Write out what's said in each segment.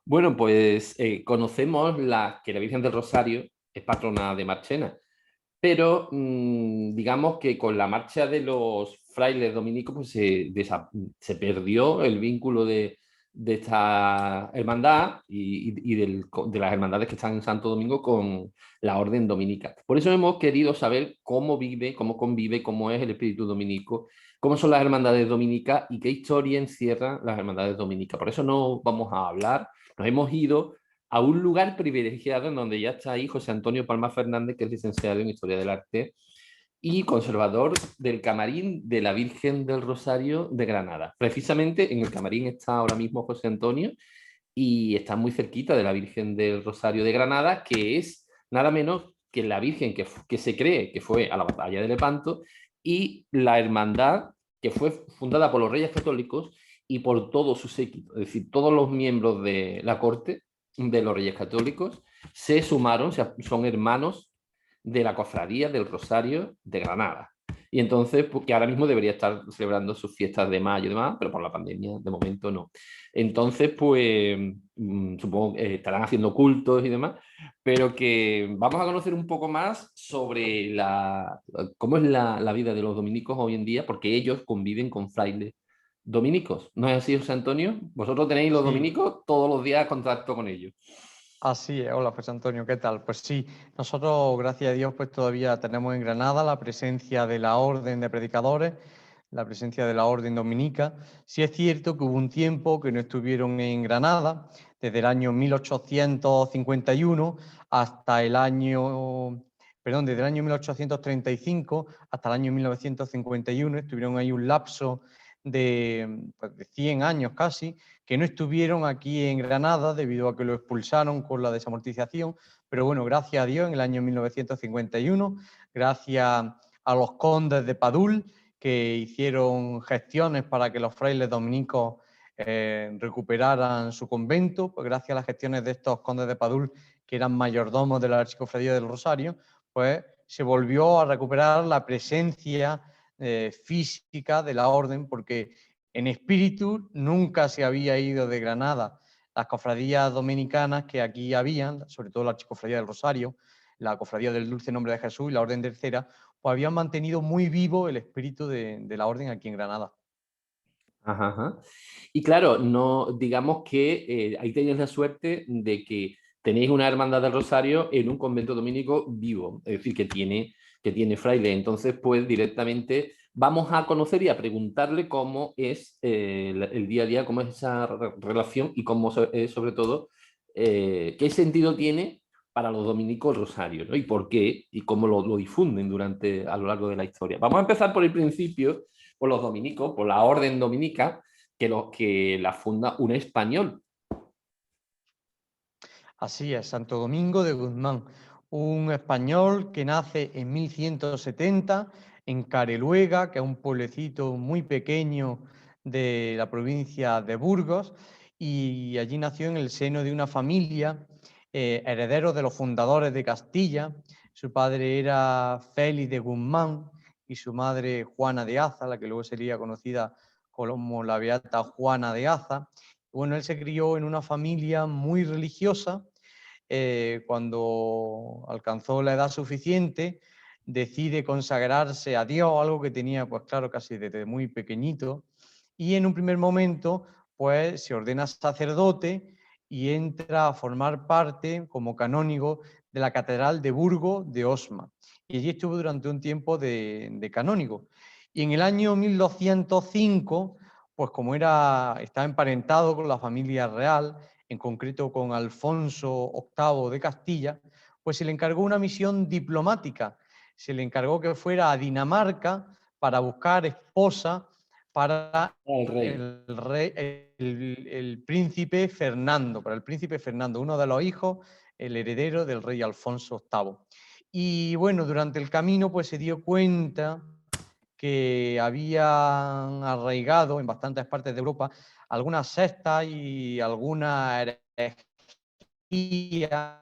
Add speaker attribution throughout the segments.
Speaker 1: Bueno, pues conocemos que la Virgen del Rosario es patrona de Marchena, pero digamos que con la marcha de los frailes dominicos pues se perdió el vínculo de esta hermandad de las hermandades que están en Santo Domingo con la orden dominica. Por eso hemos querido saber cómo vive, cómo convive, cómo es el espíritu dominico, cómo son las hermandades dominicas y qué historia encierran las hermandades dominicas. Por eso no vamos a hablar, nos hemos ido a un lugar privilegiado en donde ya está ahí José Antonio Palma Fernández, que es licenciado en Historia del Arte y conservador del camarín de la Virgen del Rosario de Granada. Precisamente en el camarín está ahora mismo José Antonio y está muy cerquita de la Virgen del Rosario de Granada, que es nada menos que la Virgen que se cree que fue a la batalla de Lepanto y la hermandad que fue fundada por los Reyes Católicos y por todo su séquito, es decir, todos los miembros de la corte de los Reyes Católicos se sumaron, o sea, son hermanos de la Cofradía del Rosario de Granada. Y entonces, pues, que ahora mismo debería estar celebrando sus fiestas de mayo y demás, pero por la pandemia de momento no. Entonces, pues supongo que estarán haciendo cultos y demás, pero que vamos a conocer un poco más sobre cómo es la vida de los dominicos hoy en día, porque ellos conviven con frailes dominicos. ¿No es así, José Antonio? Vosotros tenéis los
Speaker 2: Sí,
Speaker 1: dominicos todos los días contacto con ellos.
Speaker 2: así es. Hola, José Antonio, ¿qué tal? Pues sí, nosotros, gracias a Dios, pues todavía tenemos en Granada la presencia de la Orden de Predicadores, la presencia de la Orden Dominica. Sí es cierto que hubo un tiempo que no estuvieron en Granada, desde el año 1851 hasta el año, perdón, desde el año 1835 hasta el año 1951, estuvieron ahí un lapso pues, de 100 años casi, que no estuvieron aquí en Granada debido a que lo expulsaron con la desamortización, pero bueno, gracias a Dios, en el año 1951, gracias a los condes de Padul, que hicieron gestiones para que los frailes dominicos recuperaran su convento, pues gracias a las gestiones de estos condes de Padul, que eran mayordomos de la Archicofradía del Rosario, pues se volvió a recuperar la presencia física de la orden, porque en espíritu nunca se había ido de Granada las cofradías dominicanas que aquí habían, sobre todo la Archicofradía del Rosario, la Cofradía del Dulce Nombre de Jesús y la Orden Tercera, pues habían mantenido muy vivo el espíritu de la orden aquí en Granada.
Speaker 1: Ajá, ajá. Y claro, no digamos que ahí tenéis la suerte de que tenéis una hermandad del Rosario en un convento dominico vivo, es decir, que tiene fraile. Entonces, pues directamente vamos a conocer y a preguntarle cómo es el día a día, cómo es esa relación y cómo es sobre todo qué sentido tiene para los dominicos el Rosario, ¿no? Y por qué y cómo lo difunden a lo largo de la historia. Vamos a empezar por el principio por los dominicos, por la orden dominica, que la funda un español.
Speaker 2: Así es, Santo Domingo de Guzmán, un español que nace en 1170 en Careluega, que es un pueblecito muy pequeño de la provincia de Burgos, y allí nació en el seno de una familia heredero de los fundadores de Castilla. Su padre era Félix de Guzmán y su madre Juana de Aza, la que luego sería conocida como la Beata Juana de Aza. Bueno, él se crió en una familia muy religiosa. Cuando alcanzó la edad suficiente, decide consagrarse a Dios, algo que tenía, pues claro, casi desde muy pequeñito, y en un primer momento, pues se ordena sacerdote y entra a formar parte como canónigo de la Catedral de Burgos de Osma. Y allí estuvo durante un tiempo de canónigo. Y en el año 1205, pues como estaba emparentado con la familia real, en concreto con Alfonso VIII de Castilla, pues se le encargó una misión diplomática. Se le encargó que fuera a Dinamarca para buscar esposa para
Speaker 1: El rey.
Speaker 2: el príncipe Fernando, para el príncipe Fernando, uno de los hijos, el heredero del rey Alfonso VIII. Y bueno, durante el camino pues se dio cuenta que habían arraigado en bastantes partes de Europa algunas sectas y algunas herejías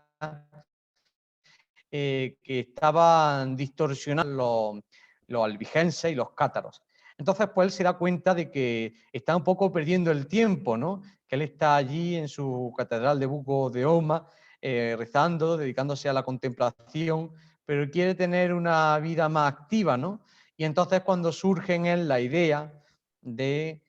Speaker 2: que estaban distorsionando los albigenses y los cátaros. Entonces, pues él se da cuenta de que está un poco perdiendo el tiempo, ¿no? Que él está allí en su catedral de Buco de Oma, rezando, dedicándose a la contemplación, pero quiere tener una vida más activa, ¿no? Y entonces cuando surge en él la idea de,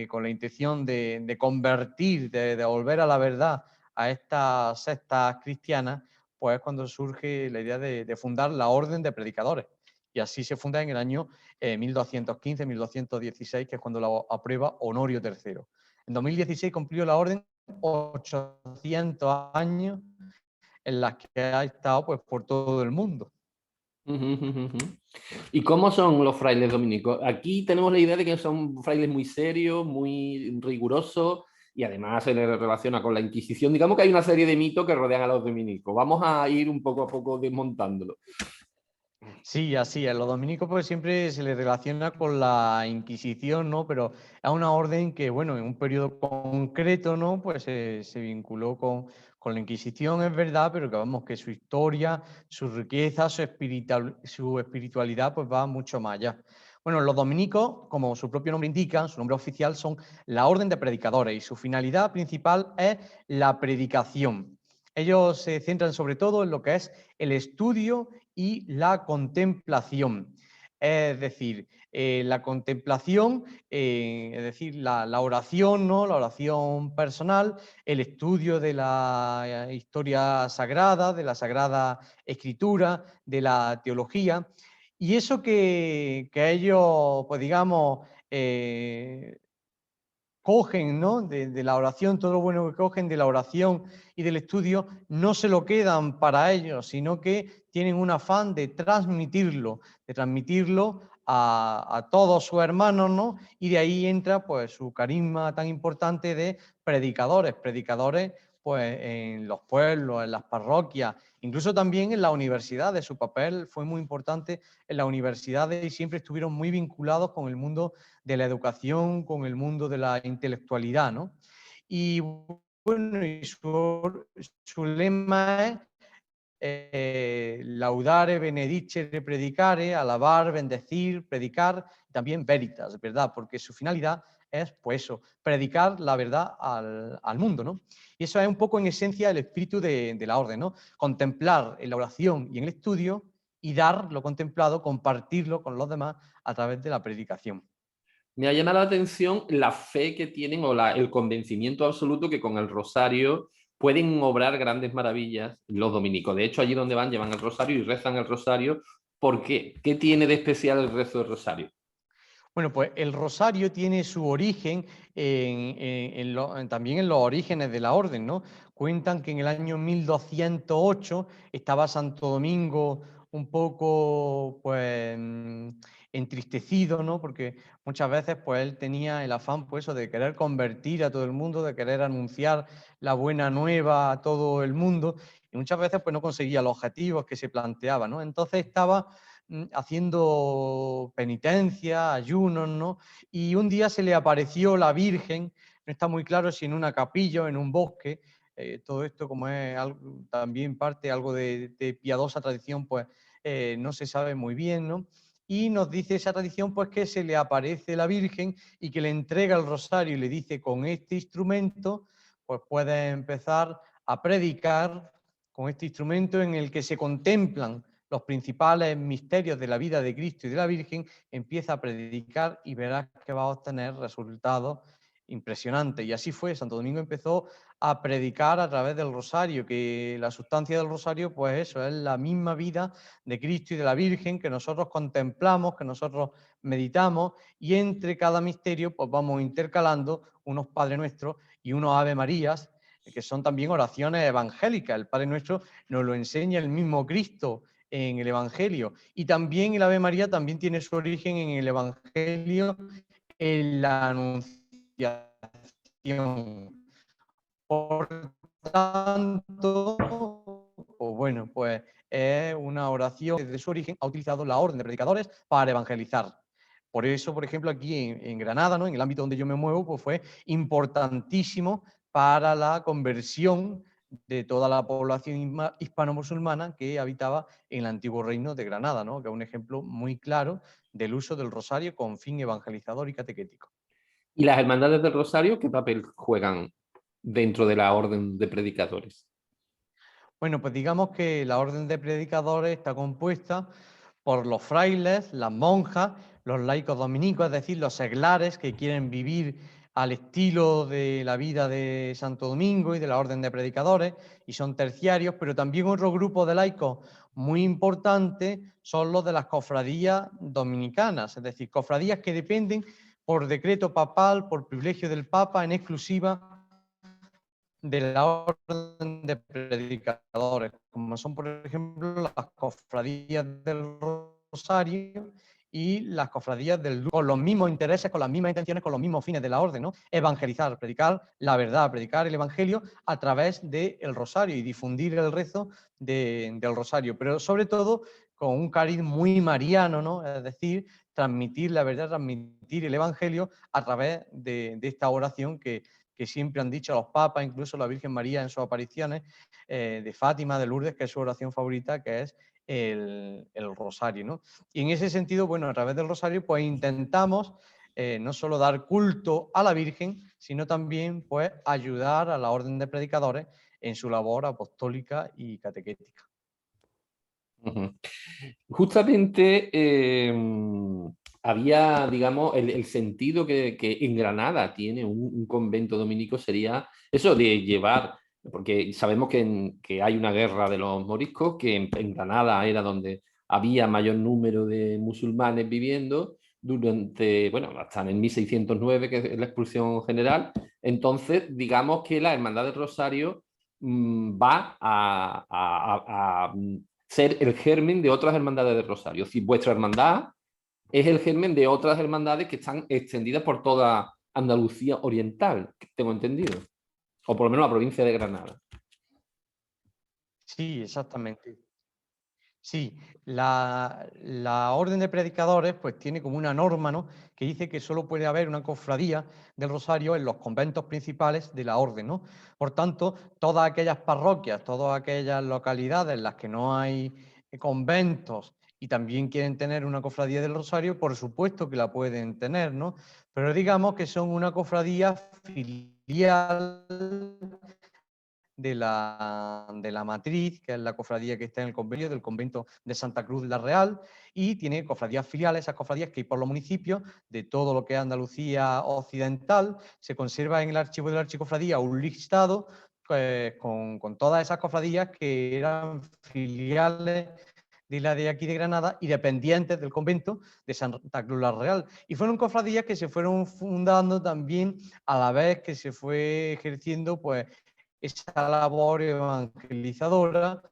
Speaker 2: con la intención de convertir, de volver a la verdad a estas sectas cristianas, pues es cuando surge la idea de fundar la Orden de Predicadores. Y así se funda en el año 1215-1216, que es cuando la aprueba Honorio III. En 2016 cumplió la orden 800 años en las que ha estado pues, por todo el mundo.
Speaker 1: ¿Y cómo son los frailes dominicos? Aquí tenemos la idea de que son frailes muy serios, muy rigurosos, y además se les relaciona con la Inquisición. Digamos que hay una serie de mitos que rodean a los dominicos. Vamos a ir un poco a poco desmontándolo.
Speaker 2: Sí, así es. Los dominicos pues siempre se les relaciona con la Inquisición, ¿no? Pero es una orden que, bueno, en un periodo concreto, ¿no? Pues se vinculó con la Inquisición, es verdad, pero que vamos, que su historia, su riqueza, su espiritualidad, pues va mucho más allá. Bueno, los dominicos, como su propio nombre indica, su nombre oficial son la Orden de Predicadores y su finalidad principal es la predicación. Ellos se centran sobre todo en lo que es el estudio y la contemplación. Es decir, la contemplación, es decir, la oración, ¿no? La oración personal, el estudio de la historia sagrada, de la Sagrada Escritura, de la teología, y eso que ellos, pues digamos, cogen, ¿no? De la oración, todo lo bueno que cogen de la oración y del estudio, no se lo quedan para ellos, sino que tienen un afán de transmitirlo a todos sus hermanos, ¿no? Y de ahí entra pues su carisma tan importante de predicadores, predicadores pues en los pueblos, en las parroquias, incluso también en las universidades. Su papel fue muy importante en las universidades y siempre estuvieron muy vinculados con el mundo de la educación, con el mundo de la intelectualidad, ¿no? Y bueno, y su lema es laudare, benedicere, predicare, alabar, bendecir, predicar, y también veritas, ¿verdad? Porque su finalidad es, pues eso, predicar la verdad al mundo, ¿no? Y eso es un poco en esencia el espíritu de la orden, ¿no? Contemplar en la oración y en el estudio y dar lo contemplado, compartirlo con los demás a través de la predicación.
Speaker 1: Me ha llamado la atención la fe que tienen o el convencimiento absoluto que con el rosario pueden obrar grandes maravillas los dominicos. De hecho, allí donde van llevan el rosario y rezan el rosario. ¿Por qué? ¿Qué tiene de especial el rezo del rosario?
Speaker 2: Bueno, pues el rosario tiene su origen también en los orígenes de la orden, ¿no? Cuentan que en el año 1208 estaba Santo Domingo un poco, pues, entristecido, ¿no? Porque muchas veces, pues, él tenía el afán, pues, eso, de querer convertir a todo el mundo, de querer anunciar la buena nueva a todo el mundo, y muchas veces, pues, no conseguía los objetivos que se planteaba, ¿no? Entonces estaba haciendo penitencia, ayunos, ¿no? Y un día se le apareció la Virgen, no está muy claro si en una capilla o en un bosque, todo esto como es algo, también parte algo de piadosa tradición, pues no se sabe muy bien, ¿no? Y nos dice esa tradición pues que se le aparece la Virgen y que le entrega el rosario y le dice con este instrumento pues puedes empezar a predicar con este instrumento en el que se contemplan los principales misterios de la vida de Cristo y de la Virgen, empieza a predicar y verás que va a obtener resultados impresionantes. Y así fue, Santo Domingo empezó a predicar a través del rosario, que la sustancia del rosario, pues eso, es la misma vida de Cristo y de la Virgen que nosotros contemplamos, que nosotros meditamos, y entre cada misterio, pues vamos intercalando unos Padre Nuestros y unos Ave Marías, que son también oraciones evangélicas. El Padre Nuestro nos lo enseña el mismo Cristo en el Evangelio. Y también el Ave María también tiene su origen en el Evangelio, en la Anunciación. Por tanto, pues bueno, pues es una oración que desde su origen ha utilizado la orden de predicadores para evangelizar. Por eso, por ejemplo, aquí en Granada, ¿no? En el ámbito donde yo me muevo, pues fue importantísimo para la conversión de toda la población hispano-musulmana que habitaba en el antiguo reino de Granada, ¿no? Que es un ejemplo muy claro del uso del rosario con fin evangelizador y catequético.
Speaker 1: ¿Y las hermandades del Rosario qué papel juegan dentro de la orden de predicadores?
Speaker 2: Bueno, pues digamos que la orden de predicadores está compuesta por los frailes, las monjas, los laicos dominicos, es decir, los seglares que quieren vivir al estilo de la vida de Santo Domingo y de la orden de predicadores, y son terciarios, pero también otro grupo de laicos muy importante son los de las cofradías dominicanas, es decir, cofradías que dependen por decreto papal, por privilegio del Papa, en exclusiva de la orden de predicadores, como son, por ejemplo, las cofradías del Rosario y las cofradías del Dulce, con los mismos intereses, con las mismas intenciones, con los mismos fines de la orden, ¿no? Evangelizar, predicar la verdad, predicar el Evangelio a través del Rosario y difundir el rezo del Rosario, pero sobre todo con un cariz muy mariano, ¿no? Es decir, transmitir la verdad, transmitir el Evangelio a través de esta oración que siempre han dicho los papas, incluso la Virgen María en sus apariciones, de Fátima, de Lourdes, que es su oración favorita, que es el rosario, ¿no? Y en ese sentido, bueno, a través del rosario, pues intentamos no solo dar culto a la Virgen, sino también, pues, ayudar a la orden de predicadores en su labor apostólica y catequética.
Speaker 1: Ujú. Justamente había, digamos, el sentido que en Granada tiene un convento dominico sería eso de llevar, porque sabemos que hay una guerra de los moriscos, que en Granada era donde había mayor número de musulmanes viviendo durante, bueno, hasta en el 1609, que es la expulsión general. Entonces, digamos que la Hermandad del Rosario va a ser el germen de otras hermandades de Rosario. Si vuestra hermandad es el germen de otras hermandades que están extendidas por toda Andalucía oriental, tengo entendido, o por lo menos la provincia de Granada.
Speaker 2: Sí, exactamente. Sí, la orden de predicadores pues tiene como una norma, ¿no? Que dice que solo puede haber una cofradía del Rosario en los conventos principales de la orden, ¿no? Por tanto, todas aquellas parroquias, todas aquellas localidades en las que no hay conventos y también quieren tener una cofradía del Rosario, por supuesto que la pueden tener, ¿no? Pero digamos que son una cofradía filial de la matriz, que es la cofradía que está en el convenio del convento de Santa Cruz la Real, y tiene cofradías filiales, esas cofradías que hay por los municipios de todo lo que es Andalucía occidental. Se conserva en el archivo de la archicofradía un listado pues, con todas esas cofradías que eran filiales de la de aquí de Granada y dependientes del convento de Santa Cruz la Real. Y fueron cofradías que se fueron fundando también a la vez que se fue ejerciendo pues esa labor evangelizadora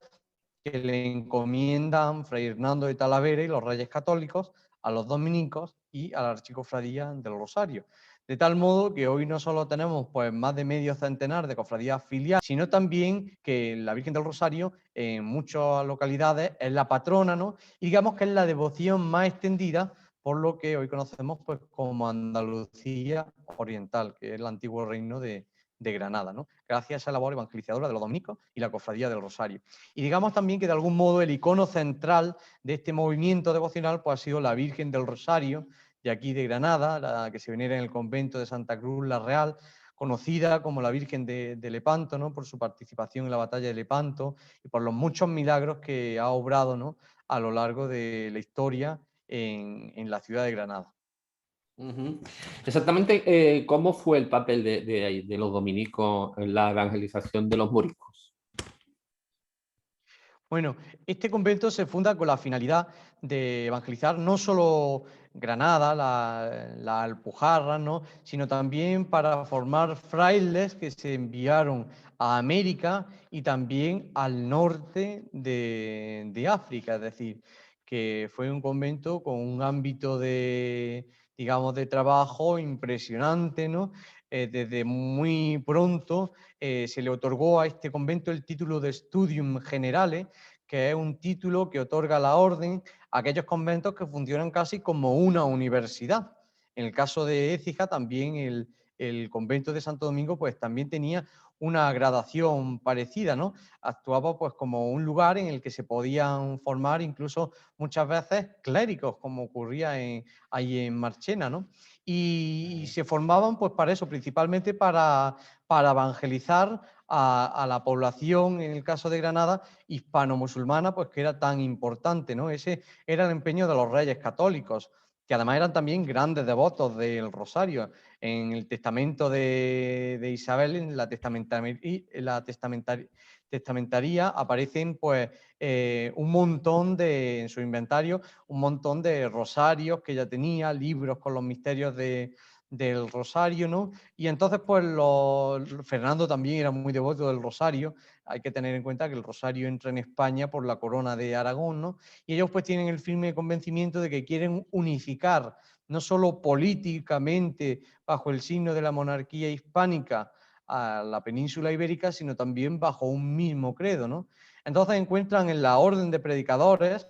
Speaker 2: que le encomiendan Fray Hernando de Talavera y los Reyes Católicos a los dominicos y a la Archicofradía del Rosario. De tal modo que hoy no solo tenemos pues, más de medio centenar de cofradías filiales, sino también que la Virgen del Rosario en muchas localidades es la patrona, ¿no? Y digamos que es la devoción más extendida por lo que hoy conocemos pues, como Andalucía Oriental, que es el antiguo reino de Granada, ¿no? Gracias a esa labor evangelizadora de los dominicos y la Cofradía del Rosario. Y digamos también que de algún modo el icono central de este movimiento devocional pues, ha sido la Virgen del Rosario, de aquí de Granada, la que se venera en el convento de Santa Cruz la Real, conocida como la Virgen de Lepanto, ¿no? Por su participación en la batalla de Lepanto y por los muchos milagros que ha obrado, ¿no? A lo largo de la historia en la ciudad de Granada.
Speaker 1: Ujú. Exactamente, ¿cómo fue el papel de los dominicos en la evangelización de los moriscos?
Speaker 2: Bueno, este convento se funda con la finalidad de evangelizar no solo Granada, la Alpujarra, ¿no? Sino también para formar frailes que se enviaron a América y también al norte de África, es decir, que fue un convento con un ámbito de, digamos, de trabajo impresionante, ¿no? Desde muy pronto se le otorgó a este convento el título de Studium Generale, que es un título que otorga la orden a aquellos conventos que funcionan casi como una universidad. En el caso de Écija, también el convento de Santo Domingo pues también tenía una gradación parecida, ¿no? Actuaba pues como un lugar en el que se podían formar incluso muchas veces clérigos, como ocurría ahí en Marchena, ¿no? Y se formaban pues para eso, principalmente para evangelizar a la población, en el caso de Granada, hispano-musulmana, pues que era tan importante, ¿no? Ese era el empeño de los reyes católicos, que además eran también grandes devotos del rosario. En el testamento de Isabel, en la testamentaría, aparecen pues un montón en su inventario, un montón de rosarios que ella tenía, libros con los misterios del rosario, ¿no? Y entonces, pues Fernando también era muy devoto del rosario. Hay que tener en cuenta que el rosario entra en España por la corona de Aragón, ¿no? Y ellos pues tienen el firme convencimiento de que quieren unificar, no solo políticamente bajo el signo de la monarquía hispánica a la península ibérica, sino también bajo un mismo credo, ¿no? Entonces encuentran en la orden de predicadores,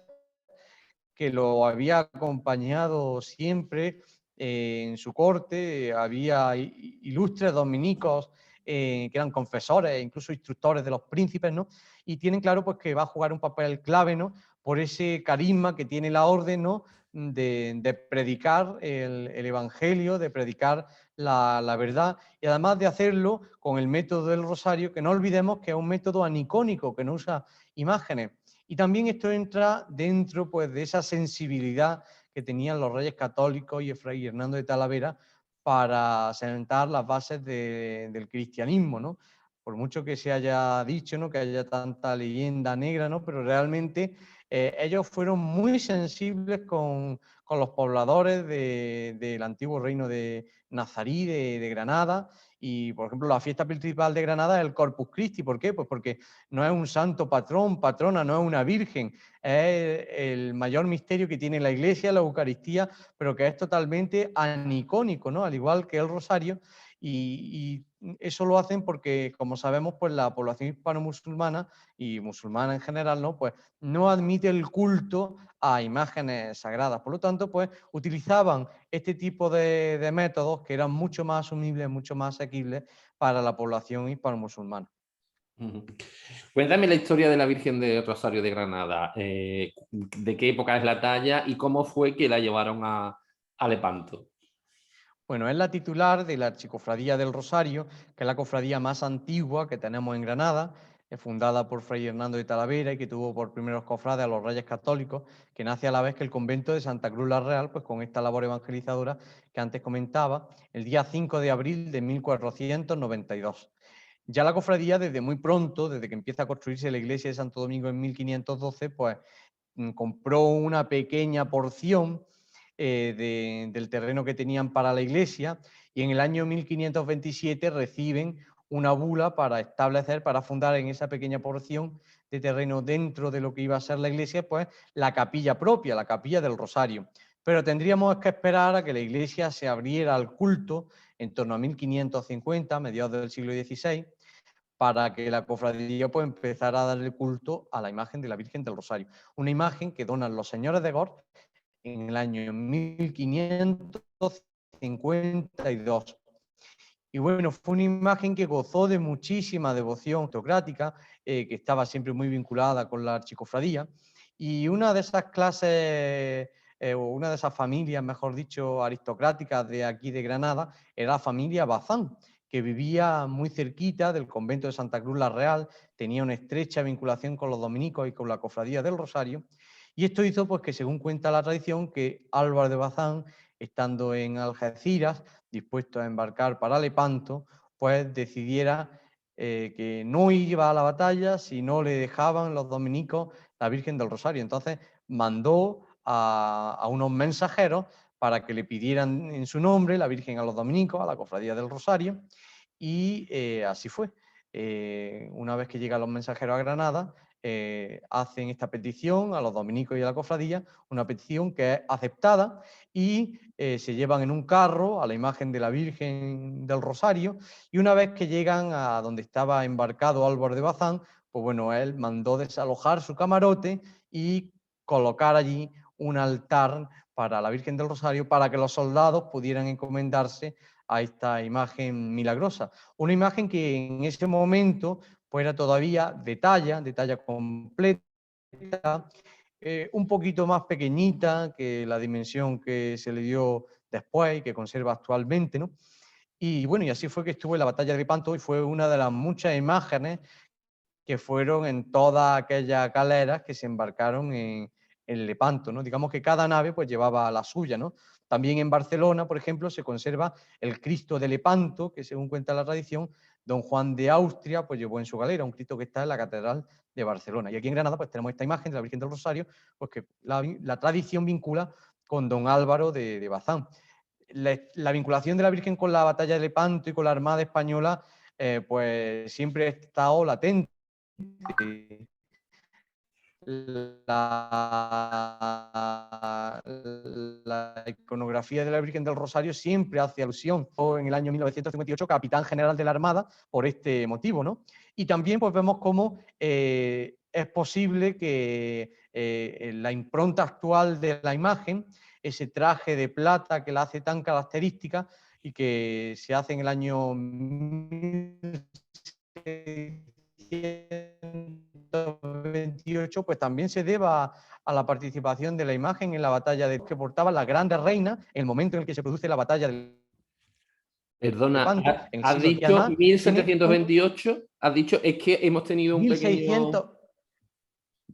Speaker 2: que lo había acompañado siempre en su corte, había ilustres dominicos que eran confesores e incluso instructores de los príncipes, ¿no? Y tienen claro pues, que va a jugar un papel clave, ¿no? Por ese carisma que tiene la orden, ¿no? De predicar el evangelio, de predicar la verdad y además de hacerlo con el método del rosario, que no olvidemos que es un método anicónico, que no usa imágenes. Y también esto entra dentro pues, de esa sensibilidad que tenían los reyes católicos y Fray Hernando de Talavera para sentar las bases del cristianismo, ¿no? Por mucho que se haya dicho, ¿no? Que haya tanta leyenda negra, ¿no? Pero realmente ellos fueron muy sensibles con los pobladores del antiguo reino de Nazarí, de Granada. Y, por ejemplo, la fiesta principal de Granada es el Corpus Christi. ¿Por qué? Pues porque no es un santo patrón, patrona, no es una virgen, es el mayor misterio que tiene la Iglesia, la Eucaristía, pero que es totalmente anicónico, ¿no? Al igual que el rosario, y eso lo hacen porque, como sabemos, pues la población hispano-musulmana y musulmana en general, ¿no? Pues no admite el culto a imágenes sagradas. Por lo tanto, pues utilizaban este tipo de métodos que eran mucho más asumibles, mucho más asequibles para la población hispano-musulmana.
Speaker 1: Cuéntame la historia de la Virgen de Rosario de Granada. ¿De qué época es la talla y cómo fue que la llevaron a Lepanto?
Speaker 2: Bueno, es la titular de la Archicofradía del Rosario, que es la cofradía más antigua que tenemos en Granada, fundada por Fray Hernando de Talavera y que tuvo por primeros cofrades a los Reyes Católicos, que nace a la vez que el convento de Santa Cruz la Real, pues con esta labor evangelizadora que antes comentaba, el día 5 de abril de 1492. Ya la cofradía, desde muy pronto, desde que empieza a construirse la iglesia de Santo Domingo en 1512, pues compró una pequeña porción del terreno que tenían para la iglesia y en el año 1527 reciben una bula para establecer, para fundar en esa pequeña porción de terreno dentro de lo que iba a ser la iglesia, pues la capilla propia, la capilla del Rosario. Pero tendríamos que esperar a que la iglesia se abriera al culto en torno a 1550, mediados del siglo XVI, para que la cofradía pues, empezara a dar el culto a la imagen de la Virgen del Rosario. Una imagen que donan los señores de Gort en el año 1552. Y bueno, fue una imagen que gozó de muchísima devoción autocrática, que estaba siempre muy vinculada con la archicofradía. Y una de esas clases, o una de esas familias, mejor dicho, aristocráticas de aquí de Granada, era la familia Bazán, que vivía muy cerquita del convento de Santa Cruz la Real, tenía una estrecha vinculación con los dominicos y con la cofradía del Rosario. Y esto hizo pues, que, según cuenta la tradición, que Álvaro de Bazán, estando en Algeciras, dispuesto a embarcar para Lepanto, pues decidiera que no iba a la batalla si no le dejaban los dominicos la Virgen del Rosario. Entonces mandó a unos mensajeros para que le pidieran en su nombre la Virgen a los dominicos, a la cofradía del Rosario, y así fue. Una vez que llegan los mensajeros a Granada, hacen esta petición a los dominicos y a la cofradía, una petición que es aceptada y se llevan en un carro a la imagen de la Virgen del Rosario, y una vez que llegan a donde estaba embarcado Álvaro de Bazán, pues bueno, él mandó desalojar su camarote y colocar allí un altar para la Virgen del Rosario para que los soldados pudieran encomendarse a esta imagen milagrosa. Una imagen que en ese momento pues era todavía de talla completa, un poquito más pequeñita que la dimensión que se le dio después y que conserva actualmente, ¿no? Y bueno, y así fue que estuvo en la batalla de Lepanto y fue una de las muchas imágenes que fueron en todas aquellas galeras que se embarcaron en Lepanto, ¿no? Digamos que cada nave pues llevaba la suya, ¿no? También en Barcelona, por ejemplo, se conserva el Cristo de Lepanto, que según cuenta la tradición, don Juan de Austria pues llevó en su galera, un Cristo que está en la Catedral de Barcelona. Y aquí en Granada pues tenemos esta imagen de la Virgen del Rosario, pues que la tradición vincula con don Álvaro de Bazán. La vinculación de la Virgen con la batalla de Lepanto y con la Armada Española pues siempre ha estado latente. La iconografía de la Virgen del Rosario siempre hace alusión, en el año 1958, capitán general de la Armada, por este motivo, ¿no? Y también pues vemos cómo es posible que la impronta actual de la imagen, ese traje de plata que la hace tan característica y que se hace en el año 1628, pues también se deba a la participación de la imagen en la batalla que portaba la grande reina, en el momento en el que se produce la batalla de
Speaker 1: Perdona,
Speaker 2: Lepanto, en el
Speaker 1: has
Speaker 2: siglo, y
Speaker 1: dicho
Speaker 2: además tiene
Speaker 1: 1728, has dicho, es que hemos tenido un pequeño
Speaker 2: 1600,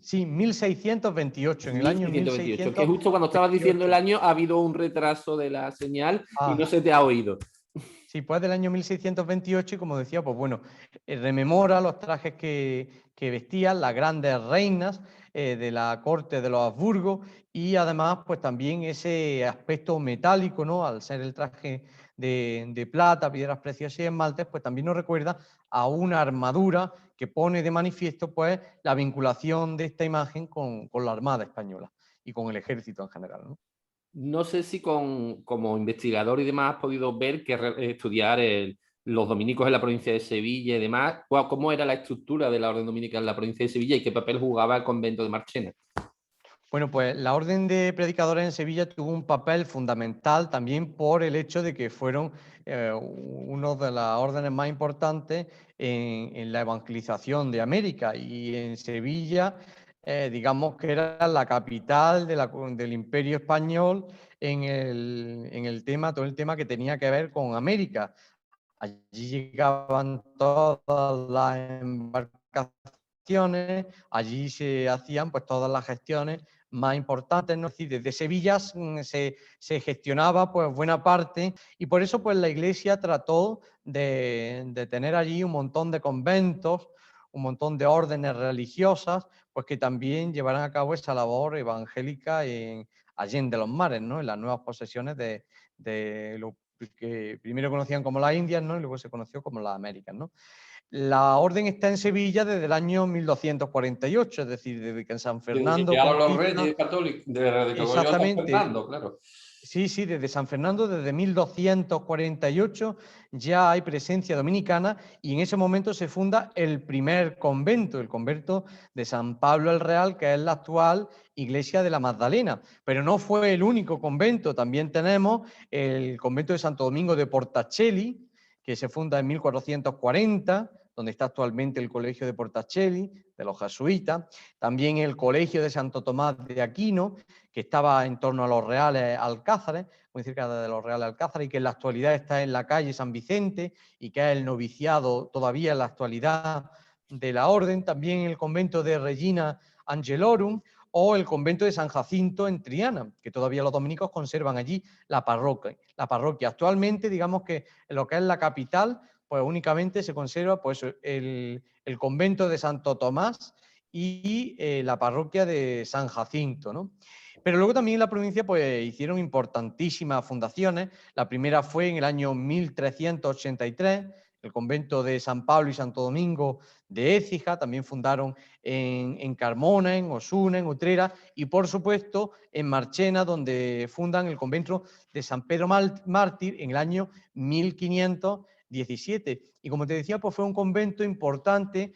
Speaker 2: sí, 1628, en el año
Speaker 1: 1628, que justo cuando estabas diciendo el
Speaker 2: 1628.
Speaker 1: año ha habido un retraso de la señal y no
Speaker 2: Ah,
Speaker 1: se te ha oído.
Speaker 2: sí, pues del año 1628 y como decía, pues bueno, rememora los trajes que vestían las grandes reinas de la corte de los Habsburgo y además pues también ese aspecto metálico, ¿no? Al ser el traje de plata, piedras preciosas y esmaltes, pues también nos recuerda a una armadura que pone de manifiesto pues la vinculación de esta imagen con la Armada Española y con el ejército en general, ¿no?
Speaker 1: No sé si como investigador y demás has podido ver que estudiar los dominicos en la provincia de Sevilla y demás, cómo era la estructura de la orden dominica en la provincia de Sevilla y qué papel jugaba el convento de Marchena.
Speaker 2: Bueno, pues la Orden de Predicadores en Sevilla tuvo un papel fundamental también por el hecho de que fueron una de las órdenes más importantes en la evangelización de América y en Sevilla, digamos que era la capital del Imperio Español en el tema, todo el tema que tenía que ver con América. Allí llegaban todas las embarcaciones, allí se hacían pues todas las gestiones más importantes, ¿no? Es decir, desde Sevilla se gestionaba pues buena parte y por eso pues la Iglesia trató de tener allí un montón de conventos, un montón de órdenes religiosas, pues que también llevaran a cabo esa labor evangélica en Allende los Mares, ¿no? En las nuevas posesiones de lo que primero conocían como las Indias, ¿no? Y luego se conoció como las Américas, ¿no? La orden está en Sevilla desde el año 1248, es decir, desde que en San
Speaker 1: Desde que
Speaker 2: Fernando
Speaker 1: llegaron los
Speaker 2: conquista,
Speaker 1: reyes católicos, desde que volvió a San
Speaker 2: exactamente,
Speaker 1: Fernando, claro.
Speaker 2: sí, sí, desde San Fernando, desde 1248, ya hay presencia dominicana y en ese momento se funda el primer convento, el convento de San Pablo el Real, que es la actual Iglesia de la Magdalena. Pero no fue el único convento, también tenemos el convento de Santo Domingo de Portacelli, que se funda en 1440, donde está actualmente el Colegio de Portacelli, de los jesuitas. También el Colegio de Santo Tomás de Aquino, que estaba en torno a los Reales Alcázares, muy cerca de los Reales Alcázares, y que en la actualidad está en la calle San Vicente, y que es el noviciado todavía en la actualidad de la orden. También el convento de Regina Angelorum, o el convento de San Jacinto en Triana, que todavía los dominicos conservan allí la parroquia. La parroquia actualmente, digamos que en lo que es la capital, pues únicamente se conserva pues, el convento de Santo Tomás y la parroquia de San Jacinto, ¿no? Pero luego también en la provincia pues, hicieron importantísimas fundaciones. La primera fue en el año 1383, el convento de San Pablo y Santo Domingo de Écija. También fundaron en Carmona, en Osuna, en Utrera y por supuesto en Marchena, donde fundan el convento de San Pedro Mártir en el año 1517. Y como te decía, pues fue un convento importante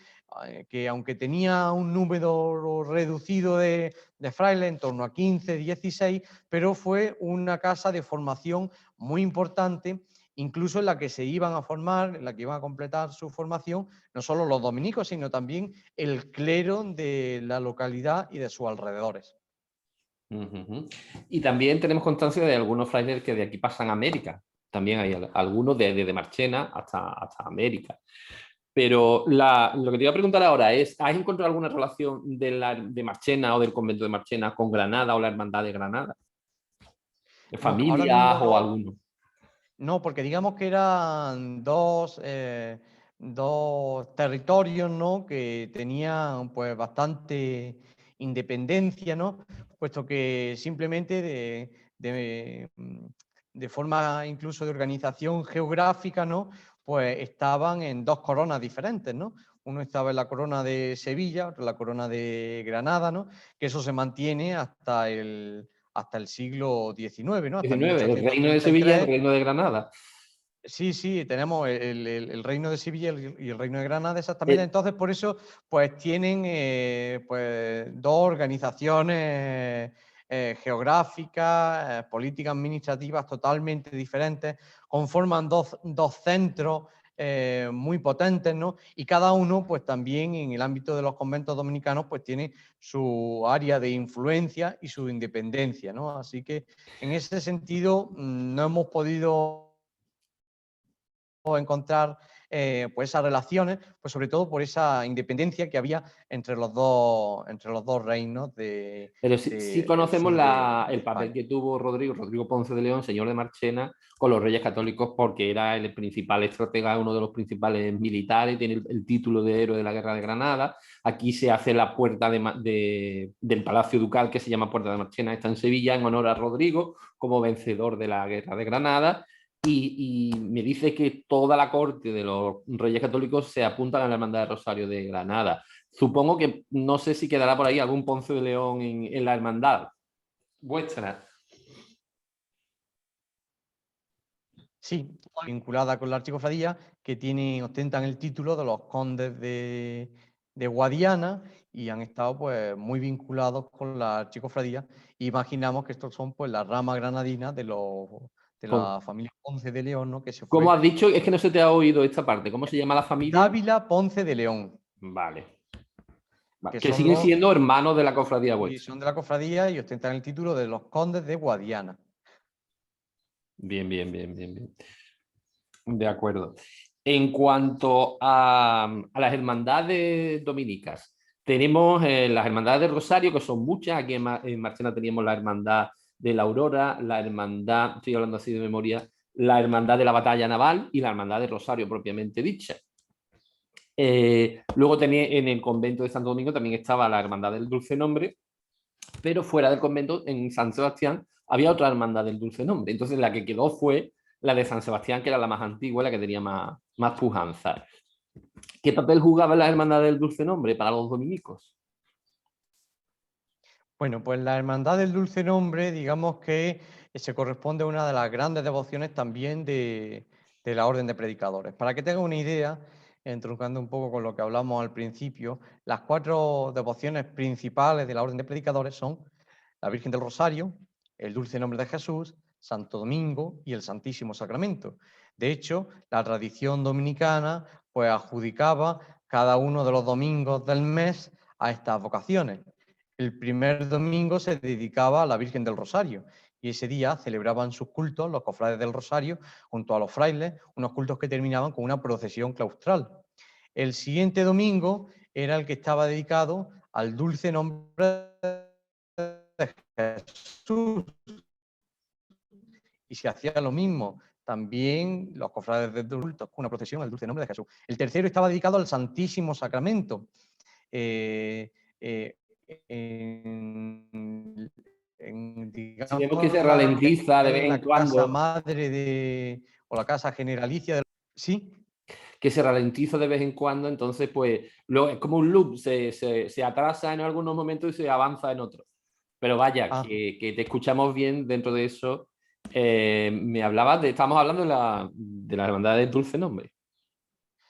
Speaker 2: que aunque tenía un número reducido de frailes, en torno a 15, 16, pero fue una casa de formación muy importante incluso en la que se iban a formar, en la que iban a completar su formación, no solo los dominicos, sino también el clero de la localidad y de sus alrededores.
Speaker 1: Ujú. Y también tenemos constancia de algunos frailes que de aquí pasan a América. También hay algunos desde Marchena hasta América. Pero lo que te iba a preguntar ahora es, ¿has encontrado alguna relación de Marchena o del convento de Marchena con Granada o la Hermandad de Granada? ¿De
Speaker 2: No, ahora
Speaker 1: familias
Speaker 2: mismo
Speaker 1: o
Speaker 2: no,
Speaker 1: alguno?
Speaker 2: no, porque digamos que eran dos territorios, ¿no? Que tenían pues bastante independencia, ¿no? Puesto que simplemente de forma incluso de organización geográfica, ¿no? Pues estaban en dos coronas diferentes, ¿no? Uno estaba en la corona de Sevilla, otro en la corona de Granada, ¿no? Que eso se mantiene hasta el siglo XIX, ¿no? Hasta
Speaker 1: 19, el reino de Sevilla y el
Speaker 2: 1833.
Speaker 1: reino de Granada.
Speaker 2: Sí, sí, tenemos el reino de Sevilla y el reino de Granada, exactamente.
Speaker 1: Eh,
Speaker 2: Entonces, por eso, pues tienen pues, dos organizaciones geográficas, políticas administrativas totalmente diferentes, conforman dos centros muy potentes, ¿no? Y cada uno, pues también en el ámbito de los conventos dominicanos, pues tiene su área de influencia y su independencia, ¿no? Así que en ese sentido, no hemos podido encontrar pues esas relaciones, pues sobre todo por esa independencia que había entre los dos reinos
Speaker 1: Pero sí
Speaker 2: del
Speaker 1: conocemos
Speaker 2: sur de
Speaker 1: el papel
Speaker 2: España.
Speaker 1: que tuvo Rodrigo Ponce de León, señor de Marchena, con los Reyes Católicos, porque era el principal estratega, uno de los principales militares, tiene el título de héroe de la Guerra de Granada. Aquí se hace la puerta del Palacio Ducal, que se llama Puerta de Marchena, está en Sevilla, en honor a Rodrigo, como vencedor de la Guerra de Granada. Y me dice que toda la corte de los Reyes Católicos se apuntan a la Hermandad de Rosario de Granada. Supongo que no sé si quedará por ahí algún Ponce de León en la hermandad vuestra.
Speaker 2: Sí, vinculada con la archicofradía, que ostentan el título de los condes de Guadiana y han estado pues muy vinculados con la archicofradía. Imaginamos que estos son pues las ramas granadinas de la familia Ponce de León, ¿no? Que se
Speaker 1: Como
Speaker 2: fue
Speaker 1: has dicho, es que no se te ha oído esta parte. ¿Cómo se llama la familia?
Speaker 2: Dávila Ponce de León,
Speaker 1: Vale. Vale.
Speaker 2: que
Speaker 1: Que
Speaker 2: son
Speaker 1: siguen
Speaker 2: los
Speaker 1: siendo hermanos de la cofradía
Speaker 2: y
Speaker 1: vuestra.
Speaker 2: son de la cofradía y ostentan el título de los condes de Guadiana.
Speaker 1: Bien, bien, bien, bien, bien. De acuerdo. En cuanto a las hermandades dominicas, tenemos las hermandades de Rosario, que son muchas. Aquí en Marchena teníamos la hermandad de la Aurora, la hermandad, estoy hablando así de memoria, la hermandad de la Batalla Naval y la hermandad de Rosario propiamente dicha. Luego tenía, en el convento de Santo Domingo también estaba la hermandad del Dulce Nombre, pero fuera del convento, en San Sebastián, había otra hermandad del Dulce Nombre. Entonces la que quedó fue la de San Sebastián, que era la más antigua, la que tenía más pujanza. ¿Qué papel jugaba la hermandad del Dulce Nombre para los dominicos?
Speaker 2: Bueno, pues la Hermandad del Dulce Nombre, digamos que se corresponde a una de las grandes devociones también de la Orden de Predicadores. Para que tengan una idea, entroncando un poco con lo que hablamos al principio, las cuatro devociones principales de la Orden de Predicadores son la Virgen del Rosario, el Dulce Nombre de Jesús, Santo Domingo y el Santísimo Sacramento. De hecho, la tradición dominicana pues adjudicaba cada uno de los domingos del mes a estas vocaciones. El primer domingo se dedicaba a la Virgen del Rosario y ese día celebraban sus cultos los cofrades del Rosario junto a los frailes, unos cultos que terminaban con una procesión claustral. El siguiente domingo era el que estaba dedicado al dulce nombre de Jesús y se hacía lo mismo. También los cofrades de cultos con una procesión al dulce nombre de Jesús. El tercero estaba dedicado al Santísimo Sacramento. Eh, eh,
Speaker 1: Si vemos que
Speaker 2: digamos,
Speaker 1: se ralentiza de vez en
Speaker 2: la casa
Speaker 1: cuando,
Speaker 2: madre o la casa generalicia. Sí,
Speaker 1: que se ralentiza de vez en cuando, entonces pues luego es como un loop, se atrasa en algunos momentos y se avanza en otros. Pero vaya,
Speaker 2: ah,
Speaker 1: que te escuchamos bien dentro de eso. Me hablabas estamos hablando de la hermandad de Dulce Nombre.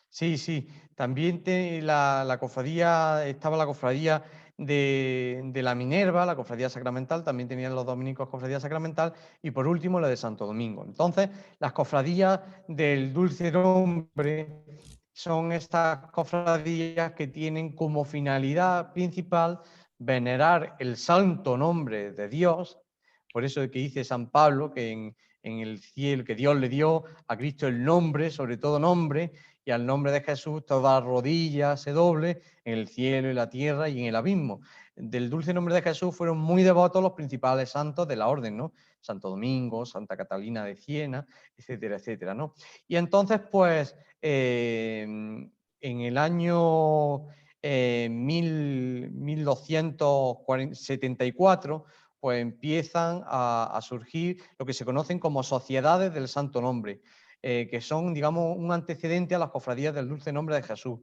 Speaker 2: sí, sí. También estaba la cofradía de la Minerva, la cofradía sacramental, también tenían los dominicos cofradía sacramental, y por último la de Santo Domingo. Entonces, las cofradías del Dulce Nombre son estas cofradías que tienen como finalidad principal venerar el santo nombre de Dios. Por eso es que dice San Pablo que en el cielo, que Dios le dio a Cristo el nombre, sobre todo nombre, y al nombre de Jesús toda rodilla se doble en el cielo y la tierra y en el abismo. Del dulce nombre de Jesús fueron muy devotos los principales santos de la orden, ¿no? Santo Domingo, Santa Catalina de Siena, etcétera, etcétera, ¿no? Y entonces, pues, en el año 1274, pues empiezan a surgir lo que se conocen como sociedades del Santo Nombre, que son, digamos, un antecedente a las cofradías del Dulce Nombre de Jesús.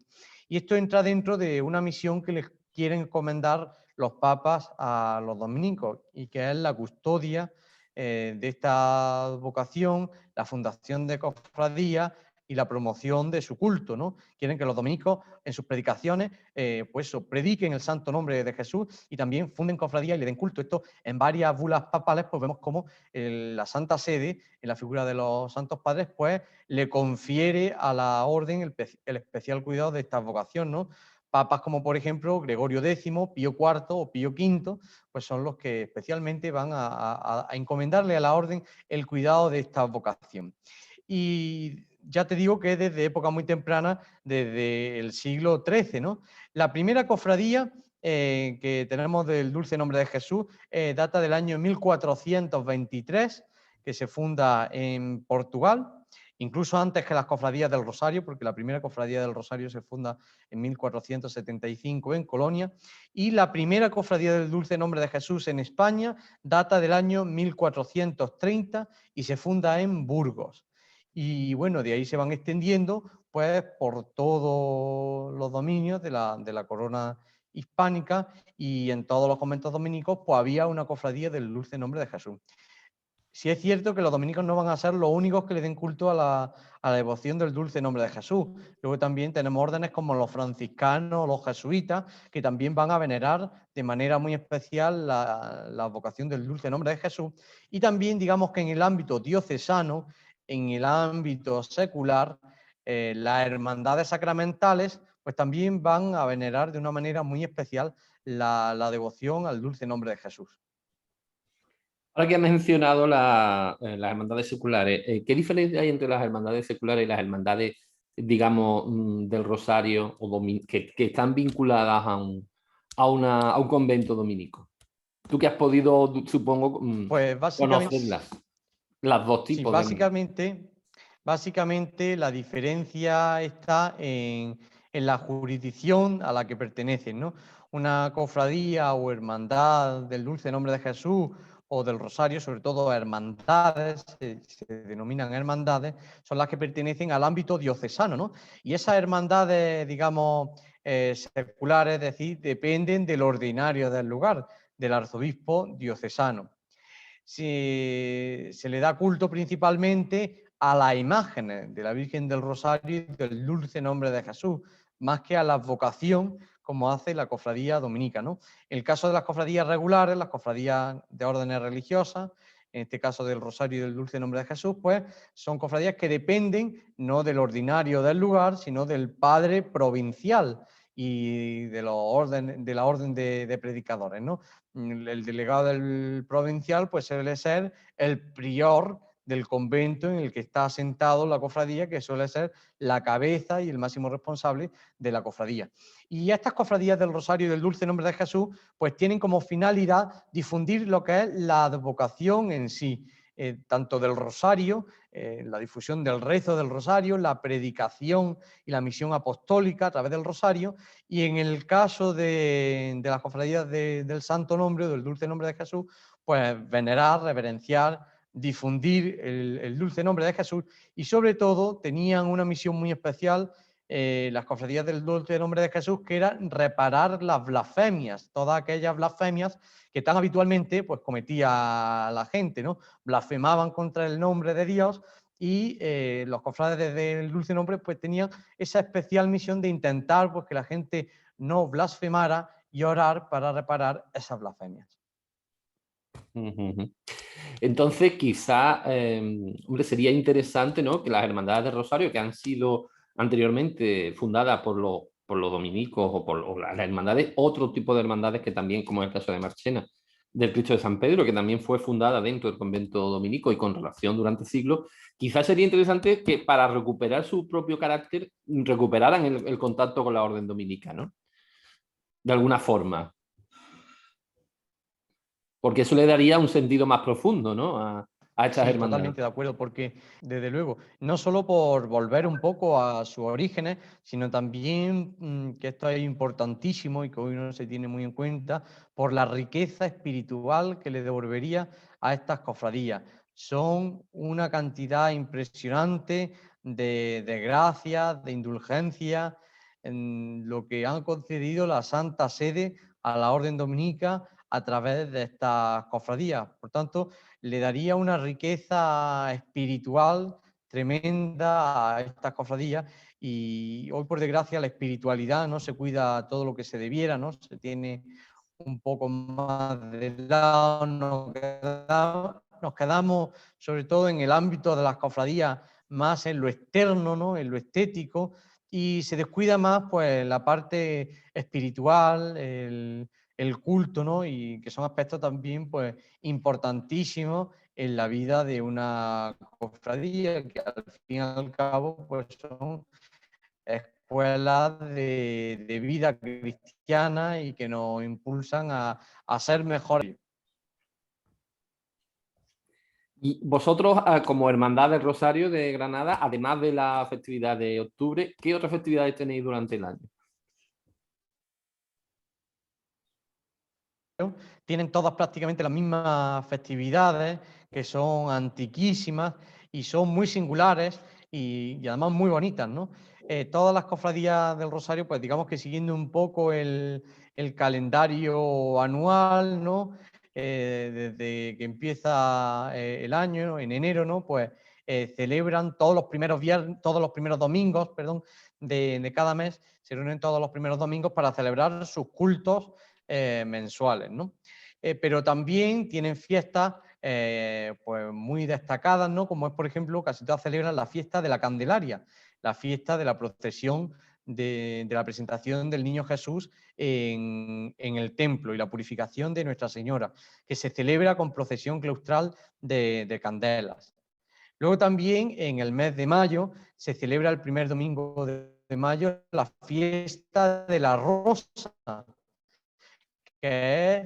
Speaker 2: Y esto entra dentro de una misión que les quieren encomendar los papas a los dominicos, y que es la custodia de esta vocación, la fundación de cofradías y la promoción de su culto, ¿no? Quieren que los dominicos en sus predicaciones pues prediquen el santo nombre de Jesús y también funden cofradías y le den culto. Esto en varias bulas papales pues vemos cómo la Santa Sede, en la figura de los santos padres, pues le confiere a la orden el especial cuidado de esta vocación, ¿no? Papas como por ejemplo Gregorio X, Pío IV o Pío V, pues son los que especialmente van a encomendarle a la orden el cuidado de esta vocación. Y ya te digo que desde época muy temprana, desde el siglo XIII, ¿no? La primera cofradía que tenemos del Dulce Nombre de Jesús data del año 1423, que se funda en Portugal, incluso antes que las cofradías del Rosario, porque la primera cofradía del Rosario se funda en 1475 en Colonia, y la primera cofradía del Dulce Nombre de Jesús en España data del año 1430 y se funda en Burgos. Y bueno, de ahí se van extendiendo pues por todos los dominios de la corona hispánica, y en todos los conventos dominicos pues había una cofradía del Dulce Nombre de Jesús. Sí es cierto que los dominicos no van a ser los únicos que le den culto a la devoción del Dulce Nombre de Jesús. Luego también tenemos órdenes como los franciscanos o los jesuitas, que también van a venerar de manera muy especial la vocación del Dulce Nombre de Jesús. Y también, digamos que en el ámbito diocesano, en el ámbito secular, las hermandades sacramentales pues también van a venerar de una manera muy especial la devoción al Dulce Nombre de Jesús.
Speaker 1: Ahora que has mencionado las hermandades seculares, ¿qué diferencia hay entre las hermandades seculares y las hermandades, digamos, del Rosario o que están vinculadas a un convento dominico? Tú que has podido, supongo,
Speaker 2: Pues básicamente,
Speaker 1: conocerlas, las dos
Speaker 2: sí,
Speaker 1: tipos de hermandades.
Speaker 2: básicamente la diferencia está en la jurisdicción a la que pertenecen, ¿no? Una cofradía o hermandad del Dulce Nombre de Jesús o del Rosario, sobre todo hermandades, se denominan hermandades, son las que pertenecen al ámbito diocesano, ¿no? Y esas hermandades, digamos, seculares, es decir, dependen del ordinario del lugar, del arzobispo diocesano. Se le da culto principalmente a las imágenes de la Virgen del Rosario y del Dulce Nombre de Jesús, más que a la vocación como hace la cofradía dominica, ¿no? En el caso de las cofradías regulares, las cofradías de órdenes religiosas, en este caso del Rosario y del Dulce Nombre de Jesús, pues son cofradías que dependen no del ordinario del lugar, sino del padre provincial y de la orden de predicadores, ¿no? El delegado del provincial pues suele ser el prior del convento en el que está asentado la cofradía, que suele ser la cabeza y el máximo responsable de la cofradía. Y estas cofradías del Rosario y del Dulce Nombre de Jesús pues tienen como finalidad difundir lo que es la advocación en sí, tanto del Rosario, la difusión del rezo del Rosario, la predicación y la misión apostólica a través del Rosario, y en el caso de las cofradías del Santo Nombre o del Dulce Nombre de Jesús, pues venerar, reverenciar, difundir el Dulce Nombre de Jesús, y sobre todo tenían una misión muy especial las cofradías del Dulce Nombre de Jesús, que era reparar las blasfemias, todas aquellas blasfemias que tan habitualmente pues cometía la gente, ¿no? Blasfemaban contra el nombre de Dios, y los cofrades del Dulce Nombre pues tenían esa especial misión de intentar pues que la gente no blasfemara y orar para reparar esas blasfemias.
Speaker 1: Ujú. Entonces, quizá, hombre, sería interesante, ¿no?, que las hermandades de Rosario, que han sido anteriormente fundadas por los dominicos o las hermandades, otro tipo de hermandades que también, como es el caso de Marchena, del Cristo de San Pedro, que también fue fundada dentro del convento dominico y con relación durante siglos, quizás sería interesante que para recuperar su propio carácter, recuperaran el contacto con la orden dominica, ¿no? De alguna forma. Porque eso le daría un sentido más profundo, ¿no?, a estas
Speaker 2: Sí,
Speaker 1: hermandades.
Speaker 2: totalmente de acuerdo, porque desde luego, no solo por volver un poco a sus orígenes, sino también que esto es importantísimo y que hoy no se tiene muy en cuenta, por la riqueza espiritual que le devolvería a estas cofradías. Son una cantidad impresionante de gracias, de indulgencia, en lo que han concedido la Santa Sede a la Orden Dominica a través de estas cofradías. Por tanto, le daría una riqueza espiritual tremenda a estas cofradías y hoy por desgracia la espiritualidad no se cuida todo lo que se debiera, ¿no? Se tiene un poco más de lado, nos quedamos sobre todo en el ámbito de las cofradías más en lo externo, ¿no?, en lo estético, y se descuida más pues la parte espiritual, el culto, ¿no?, y que son aspectos también pues importantísimos en la vida de una cofradía, que al fin y al cabo pues son escuelas de vida cristiana y que nos impulsan a ser mejores.
Speaker 1: Y vosotros, como Hermandad del Rosario de Granada, además de la festividad de octubre, ¿qué otras festividades tenéis durante el año?
Speaker 2: Tienen todas prácticamente las mismas festividades, que son antiquísimas y son muy singulares y además muy bonitas, ¿no? Todas las cofradías del Rosario, pues digamos que siguiendo un poco el calendario anual, ¿no? Desde que empieza el año, en enero, ¿no? Pues celebran todos los primeros viernes, todos los primeros domingos, perdón, de cada mes, se reúnen todos los primeros domingos para celebrar sus cultos mensuales, ¿no? Pero también tienen fiestas pues muy destacadas, ¿no? Como es, por ejemplo, casi todas celebran la fiesta de la Candelaria, la fiesta de la procesión de la presentación del Niño Jesús en el templo y la purificación de Nuestra Señora, que se celebra con procesión claustral de candelas. Luego también en el mes de mayo se celebra el primer domingo de mayo la fiesta de la Rosa, que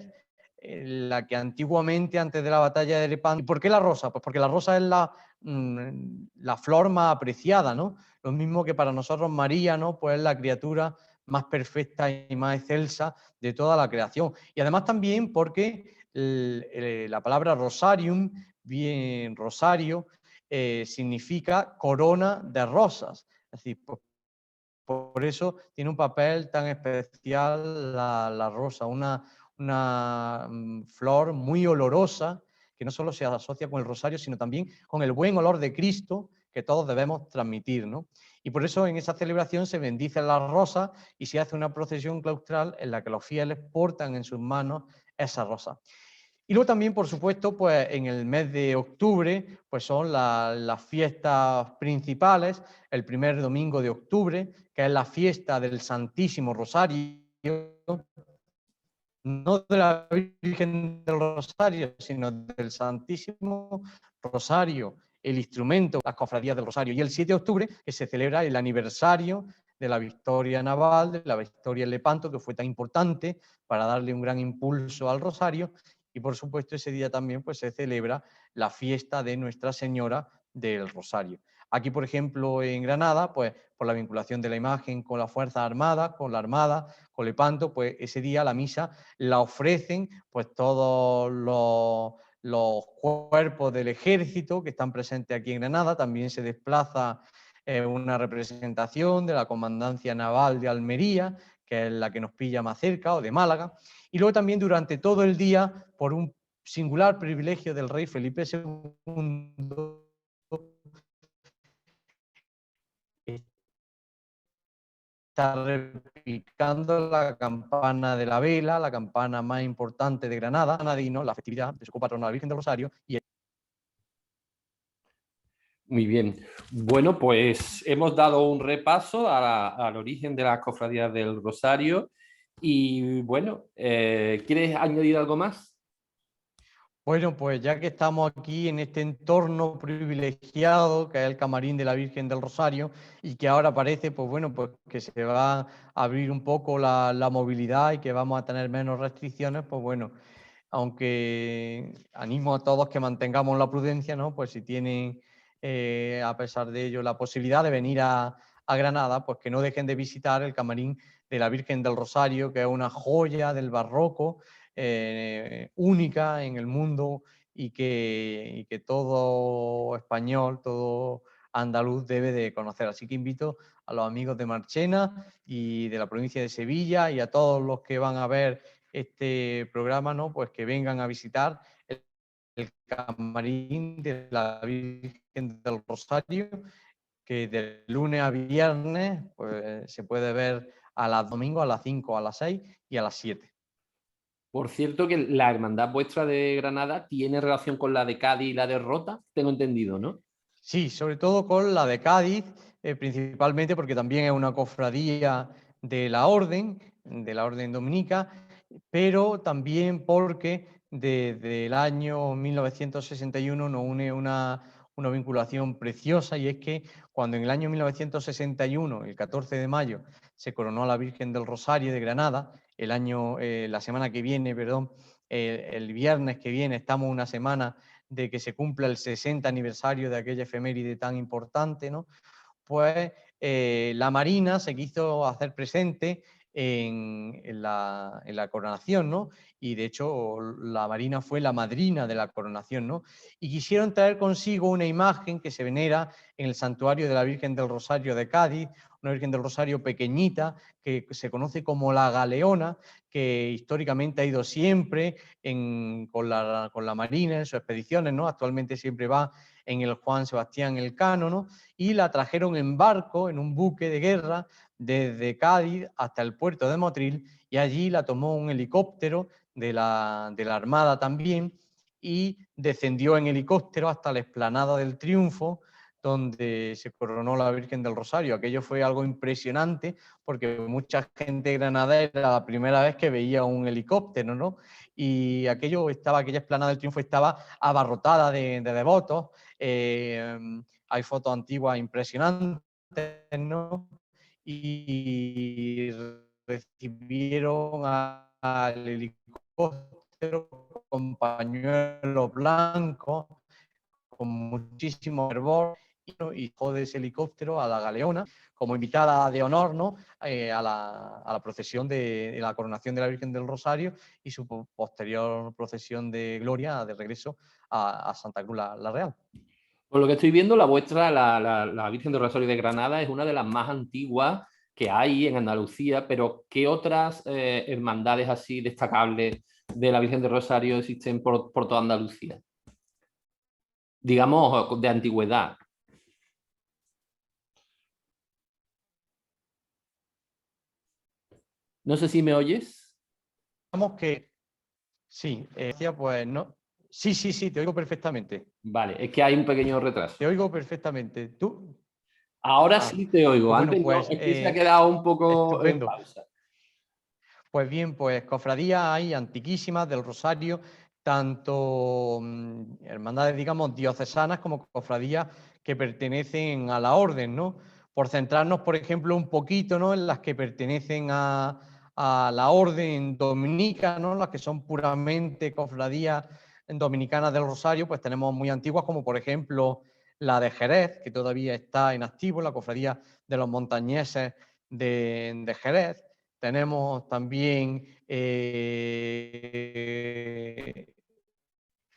Speaker 2: es la que antiguamente, antes de la batalla de Lepanto. ¿Y por qué la rosa? Pues porque la rosa es la flor más apreciada, ¿no? Lo mismo que para nosotros María, ¿no? Pues es la criatura más perfecta y más excelsa de toda la creación. Y además también porque la palabra rosarium, bien rosario, significa corona de rosas. Es decir, pues, por eso tiene un papel tan especial la rosa, una flor muy olorosa que no solo se asocia con el rosario, sino también con el buen olor de Cristo que todos debemos transmitir, ¿no? Y por eso en esa celebración se bendicen las rosas y se hace una procesión claustral en la que los fieles portan en sus manos esa rosa. Y luego también, por supuesto, pues en el mes de octubre, pues son las fiestas principales, el primer domingo de octubre, que es la fiesta del Santísimo Rosario, no de la Virgen del Rosario, sino del Santísimo Rosario, el instrumento, las cofradías del Rosario. Y el 7 de octubre, que se celebra el aniversario de la victoria naval, de la victoria en Lepanto, que fue tan importante para darle un gran impulso al Rosario. Y por supuesto ese día también pues, se celebra la fiesta de Nuestra Señora del Rosario. Aquí, por ejemplo, en Granada, pues por la vinculación de la imagen con las Fuerzas Armadas, con la Armada, con Lepanto, pues ese día la misa la ofrecen pues todos los cuerpos del ejército que están presentes aquí en Granada. También se desplaza una representación de la Comandancia Naval de Almería, que es la que nos pilla más cerca, o de Málaga. Y luego también durante todo el día, por un singular privilegio del rey Felipe II, está replicando la campana de la vela, la campana más importante de Granada, Granadino, la festividad de su copatrona la Virgen del Rosario.
Speaker 1: Muy bien. Bueno, pues hemos dado un repaso al origen de las cofradías del Rosario y bueno, ¿quieres añadir algo más?
Speaker 2: Bueno, pues ya que estamos aquí en este entorno privilegiado que es el camarín de la Virgen del Rosario y que ahora parece, pues bueno, pues que se va a abrir un poco la movilidad y que vamos a tener menos restricciones, pues bueno, aunque animo a todos que mantengamos la prudencia, ¿no? Pues si tienen, a pesar de ello, la posibilidad de venir a Granada, pues que no dejen de visitar el camarín de la Virgen del Rosario, que es una joya del barroco, única en el mundo y que todo español, todo andaluz debe de conocer. Así que invito a los amigos de Marchena y de la provincia de Sevilla y a todos los que van a ver este programa, ¿no? Pues que vengan a visitar el camarín de la Virgen del Rosario, que de lunes a viernes pues, se puede ver a las domingos a las 5, a las 6 y a las 7.
Speaker 1: Por cierto, que la hermandad vuestra de Granada tiene relación con la de Cádiz y la de Rota, tengo entendido, ¿no?
Speaker 2: Sí, sobre todo con la de Cádiz, principalmente porque también es una cofradía de la Orden Dominica, pero también porque desde el año 1961 nos une una vinculación preciosa y es que cuando en el año 1961, el 14 de mayo, se coronó a la Virgen del Rosario de Granada, la semana que viene, perdón, el viernes que viene, estamos una semana de que se cumpla el 60 aniversario de aquella efeméride tan importante, ¿no? Pues la Marina se quiso hacer presente en la coronación, ¿no? Y de hecho la Marina fue la madrina de la coronación, ¿no? Y quisieron traer consigo una imagen que se venera en el santuario de la Virgen del Rosario de Cádiz, una Virgen del Rosario pequeñita que se conoce como la Galeona, que históricamente ha ido siempre con la Marina en sus expediciones, ¿no? Actualmente siempre va en el Juan Sebastián Elcano, ¿no? Y la trajeron en barco, en un buque de guerra, desde Cádiz hasta el puerto de Motril, y allí la tomó un helicóptero de la Armada también, y descendió en helicóptero hasta la explanada del Triunfo, donde se coronó la Virgen del Rosario. Aquello fue algo impresionante, porque mucha gente granadera era la primera vez que veía un helicóptero, ¿no? Y aquella explanada del Triunfo estaba abarrotada de devotos. Hay fotos antiguas impresionantes, ¿no? Y recibieron al helicóptero con pañuelos blancos, con muchísimo fervor, y de ese helicóptero a la Galeona como invitada de honor, ¿no? A la procesión de la coronación de la Virgen del Rosario y su posterior procesión de gloria de regreso a Santa Cruz la Real.
Speaker 1: Por lo que estoy viendo, la vuestra, la Virgen del Rosario de Granada, es una de las más antiguas que hay en Andalucía, pero ¿qué otras hermandades así destacables de la Virgen del Rosario existen por toda Andalucía? Digamos, de antigüedad. No sé si me oyes.
Speaker 2: Digamos que sí, pues no. Sí, sí, sí, te oigo perfectamente.
Speaker 1: Vale, es que hay un pequeño retraso.
Speaker 2: Te oigo perfectamente. ¿Tú?
Speaker 1: Ahora sí te oigo,
Speaker 2: Pues bueno,
Speaker 1: antes no,
Speaker 2: pues
Speaker 1: es que se ha quedado un poco en
Speaker 2: estupendo.
Speaker 1: pausa.
Speaker 2: Pues bien, pues cofradías hay antiquísimas del Rosario, tanto hermandades, digamos, diocesanas como cofradías que pertenecen a la orden, ¿no? Por centrarnos, por ejemplo, un poquito, ¿no? En las que pertenecen a la orden dominica, ¿no? Las que son puramente cofradías dominicanas del Rosario, pues tenemos muy antiguas, como por ejemplo la de Jerez, que todavía está en activo, la cofradía de los montañeses de Jerez. Tenemos también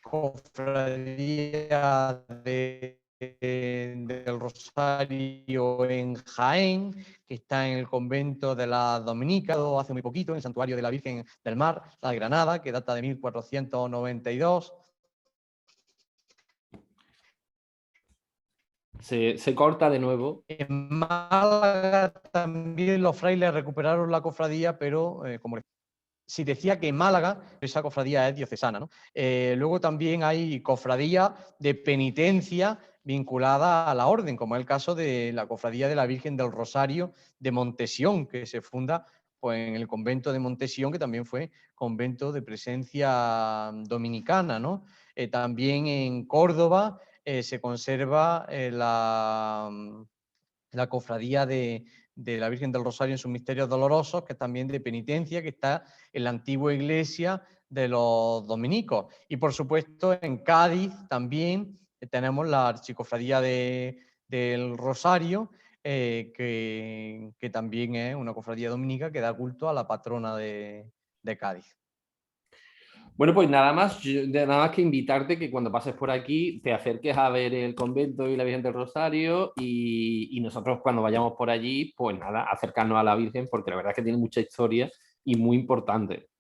Speaker 2: cofradía del Rosario en Jaén, que está en el convento de la Dominica, hace muy poquito, en el santuario de la Virgen del Mar, la de Granada, que data de 1492.
Speaker 1: Se corta de nuevo.
Speaker 2: En Málaga también los frailes recuperaron la cofradía, pero como si decía que en Málaga esa cofradía es diocesana, ¿no? Luego también hay cofradías de penitencia vinculada a la orden, como es el caso de la cofradía de la Virgen del Rosario de Montesión, que se funda pues, en el convento de Montesión, que también fue convento de presencia dominicana, ¿no? También en Córdoba se conserva la cofradía de la Virgen del Rosario en sus misterios dolorosos, que es también de penitencia, que está en la antigua iglesia de los dominicos. Y por supuesto en Cádiz también tenemos la archicofradía del Rosario, que también es una cofradía dominica que da culto a la patrona de Cádiz.
Speaker 1: Bueno, pues nada más que invitarte que cuando pases por aquí te acerques a ver el convento y la Virgen del Rosario y nosotros cuando vayamos por allí, pues nada, acercarnos a la Virgen porque la verdad es que tiene mucha historia y muy importante.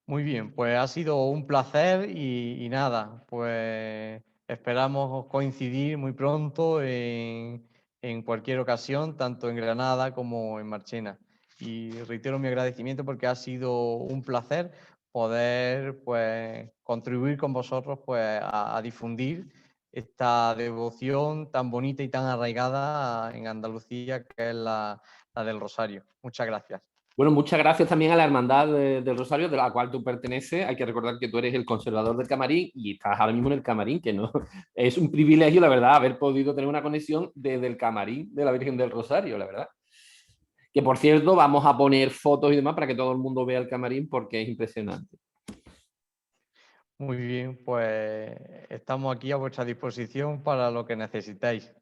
Speaker 2: Muy bien, pues ha sido un placer y nada, pues esperamos coincidir muy pronto en cualquier ocasión, tanto en Granada como en Marchena. Y reitero mi agradecimiento porque ha sido un placer poder pues, contribuir con vosotros pues, a difundir esta devoción tan bonita y tan arraigada en Andalucía que es la del Rosario. Muchas gracias.
Speaker 1: Bueno, muchas gracias también a la Hermandad del Rosario, de la cual tú perteneces. Hay que recordar que tú eres el conservador del camarín y estás ahora mismo en el camarín, que no es un privilegio, la verdad, haber podido tener una conexión desde el camarín de la Virgen del Rosario, la verdad. Que por cierto, vamos a poner fotos y demás para que todo el mundo vea el camarín porque es impresionante.
Speaker 2: Muy bien, pues estamos aquí a vuestra disposición para lo que necesitéis.